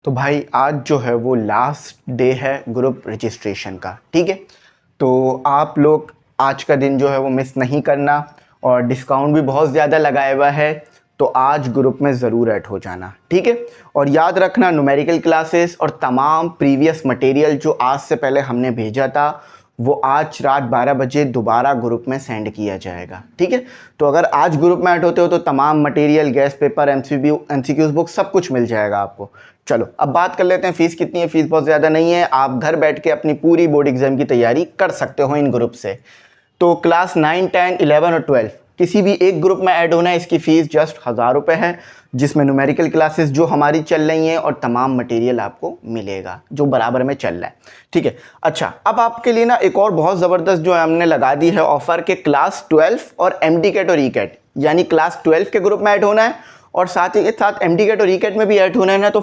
तो भाई आज जो है वो लास्ट डे है ग्रुप रजिस्ट्रेशन का। ठीक है, तो आप लोग आज का दिन जो है वो मिस नहीं करना और डिस्काउंट भी बहुत ज़्यादा लगाया हुआ है, तो आज ग्रुप में ज़रूर ऐड हो जाना। ठीक है, और याद रखना न्यूमेरिकल क्लासेस और तमाम प्रीवियस मटेरियल जो आज से पहले हमने भेजा था वो आज रात 12 बजे दोबारा ग्रुप में सेंड किया जाएगा। ठीक है, तो अगर आज ग्रुप में ऐड होते हो तो तमाम material, guest paper, MCQs book सब कुछ मिल जाएगा आपको। चलो अब बात कर लेते हैं फ़ीस कितनी है। फ़ीस बहुत ज़्यादा नहीं है, आप घर बैठ के अपनी पूरी बोर्ड एग्जाम की तैयारी कर सकते हो इन ग्रुप से। तो क्लास 9, 10, 11 और 12 किसी भी एक ग्रुप में ऐड होना है, इसकी फ़ीस जस्ट 1000 रुपये है, जिसमें न्यूमेरिकल क्लासेस जो हमारी चल रही हैं और तमाम मटेरियल आपको मिलेगा जो बराबर में चल रहा है। ठीक है, अच्छा अब आपके लिए ना एक और बहुत ज़बरदस्त जो है हमने लगा दी है ऑफ़र के क्लास 12 और एमडी कैट और ई कैट, यानी क्लास 12 के ग्रुप में ऐड होना है और साथ ही के साथ एमडी कैट और ई कैट में भी ऐड होना है ना, तो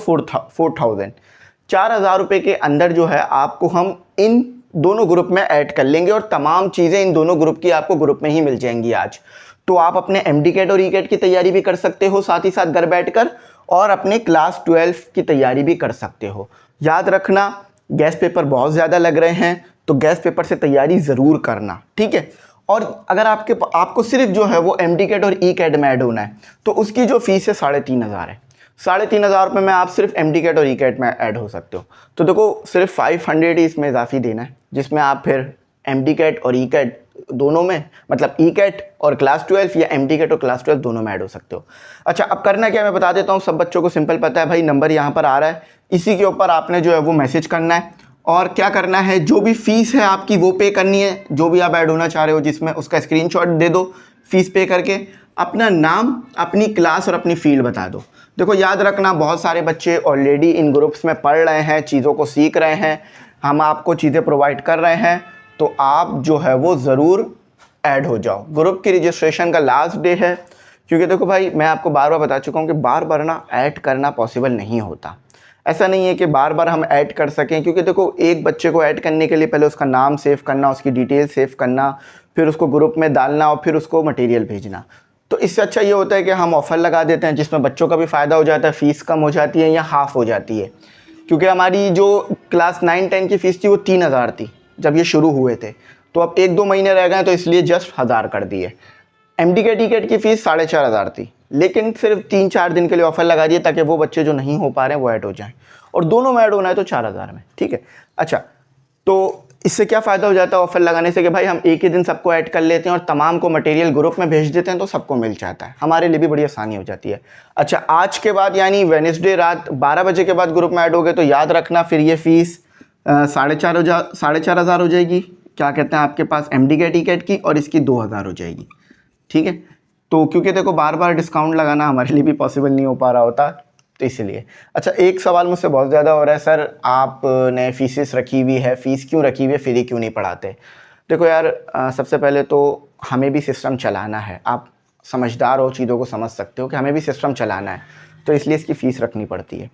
4000 रुपये के अंदर जो है आपको हम इन दोनों ग्रुप में ऐड कर लेंगे और तमाम चीज़ें इन दोनों ग्रुप की आपको ग्रुप में ही मिल जाएंगी आज। तो आप अपने एमडी कैट और ई कैट की तैयारी भी कर सकते हो साथ ही साथ घर बैठकर, और अपने क्लास 12 की तैयारी भी कर सकते हो। याद रखना गेस्ट पेपर बहुत ज़्यादा लग रहे हैं, तो गेस्ट पेपर से तैयारी ज़रूर करना। ठीक है, और अगर आपको सिर्फ जो है वो एमडी कैट और ई कैट में ऐड होना है तो उसकी जो फ़ीस है 3500 है। 3500 रुपये में आप सिर्फ एमडी कैट और ई कैट में ऐड हो सकते हो। तो देखो सिर्फ 500 ही इसमें इजाफी देना है, जिसमें आप फिर एमडी कैट और ई कैट दोनों में, मतलब ई कैट और क्लास 12 या एमडी कैट और क्लास 12 दोनों में ऐड हो सकते हो। अच्छा अब करना क्या मैं बता देता हूँ, सब बच्चों को सिंपल पता है भाई, नंबर यहाँ पर आ रहा है, इसी के ऊपर आपने जो है वो मैसेज करना है और क्या करना है, जो भी फ़ीस है आपकी वो पे करनी है, जो भी आप ऐड होना चाह रहे हो जिसमें, उसका स्क्रीनशॉट दे दो फ़ीस पे करके, अपना नाम, अपनी क्लास और अपनी फ़ील्ड बता दो। देखो याद रखना बहुत सारे बच्चे ऑलरेडी इन ग्रुप्स में पढ़ रहे हैं, चीज़ों को सीख रहे हैं, हम आपको चीज़ें प्रोवाइड कर रहे हैं, तो आप जो है वो ज़रूर ऐड हो जाओ। ग्रुप की रजिस्ट्रेशन का लास्ट डे है, क्योंकि देखो भाई मैं आपको बार बार बता चुका हूँ कि बार बार ना ऐड करना पॉसिबल नहीं होता। ऐसा नहीं है कि बार बार हम ऐड कर सकें, क्योंकि देखो एक बच्चे को ऐड करने के लिए पहले उसका नाम सेव करना, उसकी डिटेल सेव करना, फिर उसको ग्रुप में डालना और फिर उसको मटेरियल भेजना। तो इससे अच्छा ये होता है कि हम ऑफ़र लगा देते हैं जिसमें बच्चों का भी फ़ायदा हो जाता है, फ़ीस कम हो जाती है या हाफ़ हो जाती है। क्योंकि हमारी जो क्लास 9, 10 की फ़ीस थी वो 3000 थी जब ये शुरू हुए थे, तो अब 1-2 महीने रह गए तो इसलिए जस्ट 1000 कर दिए। एमडी कैट ई कैट की फ़ीस 4500 थी, लेकिन सिर्फ 3-4 दिन के लिए ऑफ़र लगा दिए ताकि वो बच्चे जो नहीं हो पा रहे हैं वो ऐड हो जाएं, और दोनों में ऐड होना है तो 4000 में। ठीक है, अच्छा तो इससे क्या फ़ायदा हो जाता है ऑफ़र लगाने से कि भाई हम एक ही दिन सबको ऐड कर लेते हैं और तमाम को मटेरियल ग्रुप में भेज देते हैं, तो सबको मिल जाता है, हमारे लिए भी बड़ी आसानी हो जाती है। अच्छा आज के बाद यानी वेडनेसडे रात 12 बजे के बाद ग्रुप में ऐड हो गए तो याद रखना फिर ये फ़ीस 4500 हो जाएगी, क्या कहते हैं आपके पास एमडी कैट ई कैट की, और इसकी 2000 हो जाएगी। ठीक है, तो क्योंकि देखो बार बार डिस्काउंट लगाना हमारे लिए भी पॉसिबल नहीं हो पा रहा होता, तो इसलिए। अच्छा एक सवाल मुझसे बहुत ज़्यादा हो रहा है, सर आपने फीसेस रखी हुई है, फ़ीस क्यों रखी हुई है, फ्री क्यों नहीं पढ़ाते? देखो यार सबसे पहले तो हमें भी सिस्टम चलाना है, आप समझदार हो, चीज़ों को समझ सकते हो कि हमें भी सिस्टम चलाना है, तो इसलिए इसकी फ़ीस रखनी पड़ती है।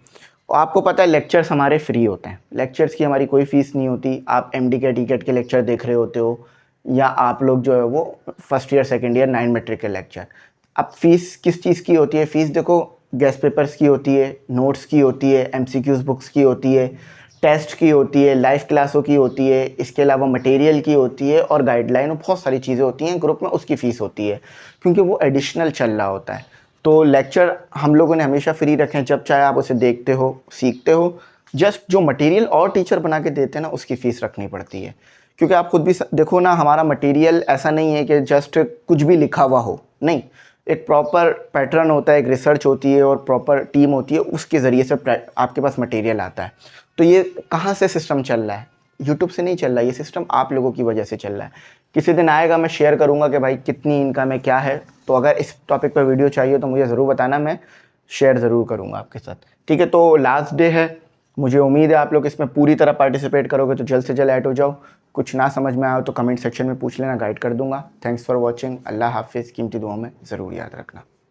और आपको पता है लेक्चर्स हमारे फ्री होते हैं, लेक्चर्स की हमारी कोई फ़ीस नहीं होती। आप एमडी कैट ई कैट के लेक्चर देख रहे होते हो, या आप लोग जो है वो first year second year 9 matric के लेक्चर। अब फ़ीस किस चीज़ की होती है? फ़ीस देखो गेस्ट पेपर्स की होती है, नोट्स की होती है, एमसीक्यूज़ बुक्स की होती है, टेस्ट की होती है, लाइव क्लासों की होती है, इसके अलावा मटेरियल की होती है और गाइडलाइन और बहुत सारी चीज़ें होती हैं ग्रुप में, उसकी फ़ीस होती है क्योंकि वो एडिशनल चल रहा होता है। तो लेक्चर हम लोगों ने हमेशा फ्री रखे हैं, जब चाहे आप उसे देखते हो, सीखते हो। जस्ट जो मटेरियल और टीचर बना के देते हैं ना, उसकी फ़ीस रखनी पड़ती है, क्योंकि आप खुद भी देखो ना, हमारा मटेरियल ऐसा नहीं है कि जस्ट कुछ भी लिखा हुआ हो, नहीं, एक प्रॉपर पैटर्न होता है, एक रिसर्च होती है और प्रॉपर टीम होती है, उसके ज़रिए से आपके पास मटेरियल आता है। तो ये कहाँ से सिस्टम चल रहा है? यूट्यूब से नहीं चल रहा है, ये सिस्टम आप लोगों की वजह से चल रहा है। किसी दिन आएगा मैं शेयर करूँगा कि भाई कितनी इनकम है, क्या है, तो अगर इस टॉपिक पर वीडियो चाहिए तो मुझे ज़रूर बताना, मैं शेयर ज़रूर करूँगा आपके साथ। ठीक है, तो लास्ट डे है, मुझे उम्मीद है आप लोग इसमें पूरी तरह पार्टिसिपेट करोगे, तो जल्द से जल्द ऐड हो जाओ। कुछ ना समझ में आए तो कमेंट सेक्शन में पूछ लेना, गाइड कर दूंगा। Thanks for watching. अल्लाह हाफिज़। कीमती दुआओं में ज़रूर याद रखना।